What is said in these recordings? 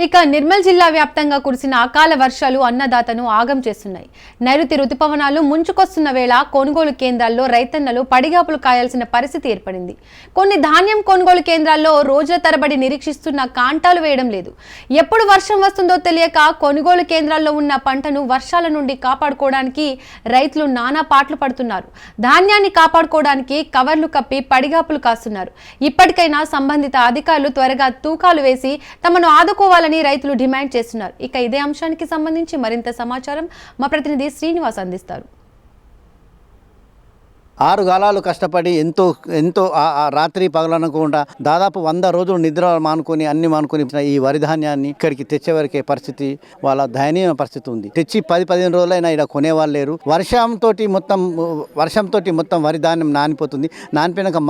ఇక నిర్మల్ జిల్లా వ్యాప్తంగా కురిసిన అకాల వర్షాలు అన్నదాతను ఆగం చేస్తున్నాయి. నైరుతి రుతుపవనాలు ముంచుకొస్తున్న వేళ కొనుగోలు కేంద్రాల్లో రైతన్నలు పడిగాపులు కాయాల్సిన పరిస్థితి ఏర్పడింది. కొన్ని ధాన్యం కొనుగోలు కేంద్రాల్లో రోజుల తరబడి నిరీక్షిస్తున్న కాంటాలు వేయడం లేదు. ఎప్పుడు వర్షం వస్తుందో తెలియక కొనుగోలు కేంద్రాల్లో ఉన్న పంటను వర్షాల నుండి కాపాడుకోవడానికి రైతులు నానా పాట్లు పడుతున్నారు. ధాన్యాన్ని కాపాడుకోవడానికి కవర్లు కప్పి పడిగాపులు కాస్తున్నారు. ఇప్పటికైనా సంబంధిత అధికారులు త్వరగా తూకాలు వేసి తమను ఆదుకోవాలని రైతులు డిమాండ్ చేస్తున్నారు. ఇక ఇదే అంశానికి సంబంధించి మరింత సమాచారం మా ప్రతినిధి శ్రీనివాస్ అందిస్తారు. 6 గాలాలు కష్టపడి ఎంతో రాత్రి పగలనకుండా దాదాపు 100 రోజులు నిద్ర అన్ని మానుకొని ఈ వరి ధాన్యాన్ని ఇక్కడికి తెచ్చేవరకే పరిస్థితి వాళ్ళ దయనీయ పరిస్థితి ఉంది. తెచ్చి 10-15 రోజులైనా ఇక్కడ కొనేవాళ్ళు లేరు. వర్షంతో మొత్తం వరి ధాన్యం నానిపోతుంది. నానిపోయినాక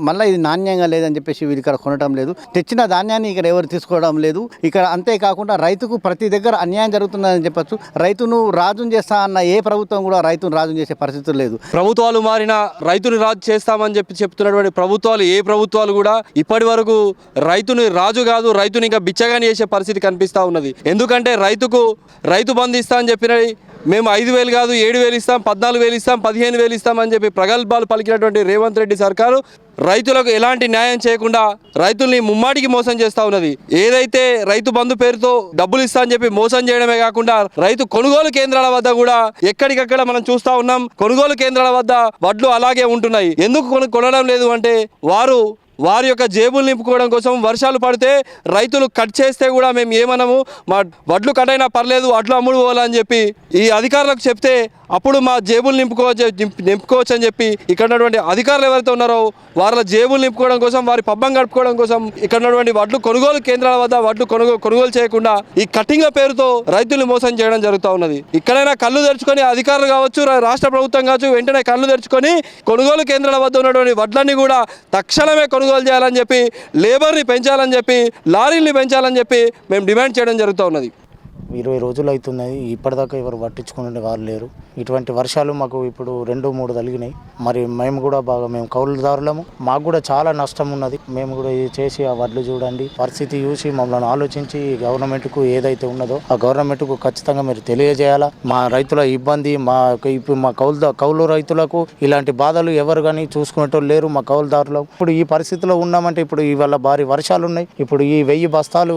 మళ్ళీ ఇది నాణ్యంగా లేదని చెప్పేసి వీళ్ళు ఇక్కడ కొనడం లేదు. తెచ్చిన ధాన్యాన్ని ఇక్కడ ఎవరు తీసుకోవడం లేదు. ఇక్కడ అంతేకాకుండా రైతుకు ప్రతి దగ్గర అన్యాయం జరుగుతుందని చెప్పచ్చు. రైతును రాజును చేస్తా అన్న ఏ ప్రభుత్వం కూడా రైతును రాజును చేసే పరిస్థితి లేదు. ప్రభుత్వాలు మారిన రైతుని రాజు చేస్తామని చెప్తున్నటువంటి ప్రభుత్వాలు ఏ ప్రభుత్వాలు కూడా ఇప్పటి వరకు రైతుని రాజు కాదు, రైతుని ఇంకా బిచ్చగాని చేసే పరిస్థితి కనిపిస్తూ ఉన్నది. ఎందుకంటే రైతు బంధు ఇస్తా అని చెప్పినవి మేము 5,000 కాదు 7,000 ఇస్తాం, 14,000 ఇస్తాం, 15,000 ఇస్తామని చెప్పి ప్రగల్భాలు పలికినటువంటి రేవంత్ రెడ్డి సర్కారు రైతులకు ఎలాంటి న్యాయం చేయకుండా రైతుల్ని ముమ్మాటికి మోసం చేస్తూ ఉన్నది. ఏదైతే రైతు బంధు పేరుతో డబ్బులు ఇస్తా అని చెప్పి మోసం చేయడమే కాకుండా రైతు కొనుగోలు కేంద్రాల వద్ద కూడా ఎక్కడికక్కడ మనం చూస్తూ ఉన్నాం. కొనుగోలు కేంద్రాల వద్ద వడ్లు అలాగే ఉంటున్నాయి. ఎందుకు కొనడం లేదు అంటే వారి యొక్క జేబులు నింపుకోవడం కోసం వర్షాలు పడితే రైతులు కట్ చేస్తే కూడా మేము ఏమనము, మా వడ్లు కట్ అయినా పర్లేదు వడ్లు అమ్ముడు పోవాలని చెప్పి ఈ అధికారులకు చెప్తే అప్పుడు మా జేబులు నింపుకోవచ్చు అని చెప్పి ఇక్కడ ఉన్నటువంటి అధికారులు ఎవరైతే ఉన్నారో వాళ్ళ జేబులు నింపుకోవడం కోసం, వారి పబ్బం గడుపుకోవడం కోసం ఇక్కడ ఉన్నటువంటి వడ్లు కొనుగోలు కేంద్రాల వద్ద వడ్లు కొనుగోలు చేయకుండా ఈ కట్టింగ్ల పేరుతో రైతులు మోసం చేయడం జరుగుతూ ఉన్నది. ఇక్కడైనా కళ్ళు తెరుచుకొని అధికారులు కావచ్చు, రాష్ట్ర ప్రభుత్వం కావచ్చు, వెంటనే కళ్ళు తెరుచుకొని కొనుగోలు కేంద్రాల వద్ద ఉన్నటువంటి వడ్లన్నీ కూడా తక్షణమే కొనుగోలు చేయాలని చెప్పి, లేబర్ని పెంచాలని చెప్పి, లారీల్ని పెంచాలని చెప్పి మేము డిమాండ్ చేయడం జరుగుతూ ఉన్నది. 20 రోజులు అవుతున్నాయి. ఇప్పటిదాకా ఎవరు పట్టించుకునే వారు లేరు. ఇటువంటి వర్షాలు మాకు ఇప్పుడు 2-3 తగిలినాయి. మరి మేము కౌలుదారులము, మాకు కూడా చాలా నష్టం ఉన్నది. మేము కూడా చేసి ఆ వడ్లు చూడండి పరిస్థితి చూసి మమ్మల్ని ఆలోచించి గవర్నమెంట్కు ఏదైతే ఉన్నదో ఆ గవర్నమెంట్కు ఖచ్చితంగా మీరు తెలియజేయాలా. మా రైతుల ఇబ్బంది, మా కౌలు రైతులకు ఇలాంటి బాధలు ఎవరు కానీ చూసుకునేటోళ్ళు లేరు. మా కౌలుదారులకు ఇప్పుడు ఈ పరిస్థితిలో ఉన్నామంటే ఇప్పుడు ఇవాళ భారీ వర్షాలు ఉన్నాయి. ఇప్పుడు ఈ 1000 బస్తాలు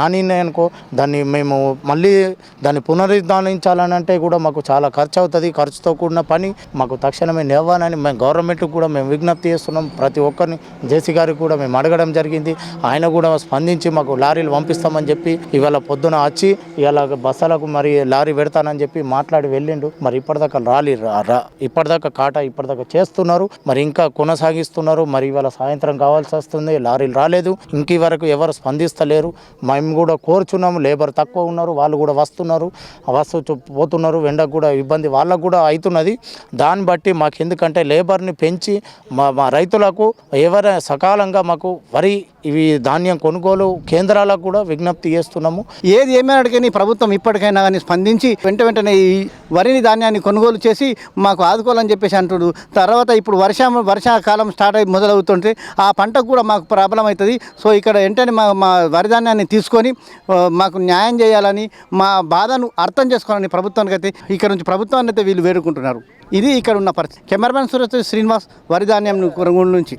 నానినాయి అనుకో, దాన్ని మేము మళ్ళీ దాన్ని పునరుద్ధరించాలని అంటే కూడా మాకు చాలా ఖర్చు అవుతుంది. ఖర్చుతో కూడిన పని మాకు తక్షణమే నివ్వాలని మేము గవర్నమెంట్కి కూడా మేము విజ్ఞప్తి చేస్తున్నాం. ప్రతి ఒక్కరిని జేసీ గారికి కూడా మేము అడగడం జరిగింది. ఆయన కూడా స్పందించి మాకు లారీలు పంపిస్తామని చెప్పి ఇవాళ పొద్దున వచ్చి ఇలా బస్సులకు మరి లారీ పెడతానని చెప్పి మాట్లాడి వెళ్ళిండు. మరి ఇప్పటిదాకా ఇప్పటిదాకా చేస్తున్నారు, మరి ఇంకా కొనసాగిస్తున్నారు. మరి ఇవాళ సాయంత్రం కావాల్సి వస్తుంది, లారీలు రాలేదు. ఇంక వరకు ఎవరు స్పందిస్తలేరు. మేము కూడా కోరుచున్నాము. లేబర్ తక్కువ ఉన్నారు, వాళ్ళు కూడా పోతున్నారు. వెండకు కూడా ఇబ్బంది వాళ్ళకు కూడా అవుతున్నది. దాన్ని బట్టి మాకు ఎందుకంటే లేబర్ని పెంచి మా రైతులకు ఎవరైనా సకాలంగా మాకు వరి ఇవి ధాన్యం కొనుగోలు కేంద్రాలకు కూడా విజ్ఞప్తి చేస్తున్నాము. ఏది ఏమైనా ప్రభుత్వం ఇప్పటికైనా కానీ స్పందించి వెంటనే ఈ వరిని ధాన్యాన్ని కొనుగోలు చేసి మాకు ఆదుకోవాలని చెప్పేసి అంటుడు. తర్వాత ఇప్పుడు వర్షాకాలం స్టార్ట్ అయ్యి మొదలవుతుంటే ఆ పంటకు కూడా మాకు ప్రాబ్లం అవుతుంది. సో ఇక్కడ వెంటనే మా వరి ధాన్యాన్ని తీసుకొని మాకు న్యాయం చేయాలని, మా బాధను అర్థం చేసుకోవాలని ప్రభుత్వానికి అయితే ఇక్కడ నుంచి ప్రభుత్వాన్ని అయితే వీళ్ళు వేడుకుంటున్నారు. ఇది ఇక్కడ ఉన్న పరిస్థితి. కెమెరామెన్ సురేష్ శ్రీనివాస్, వరి ధాన్యం కొనుగోలు నుంచి.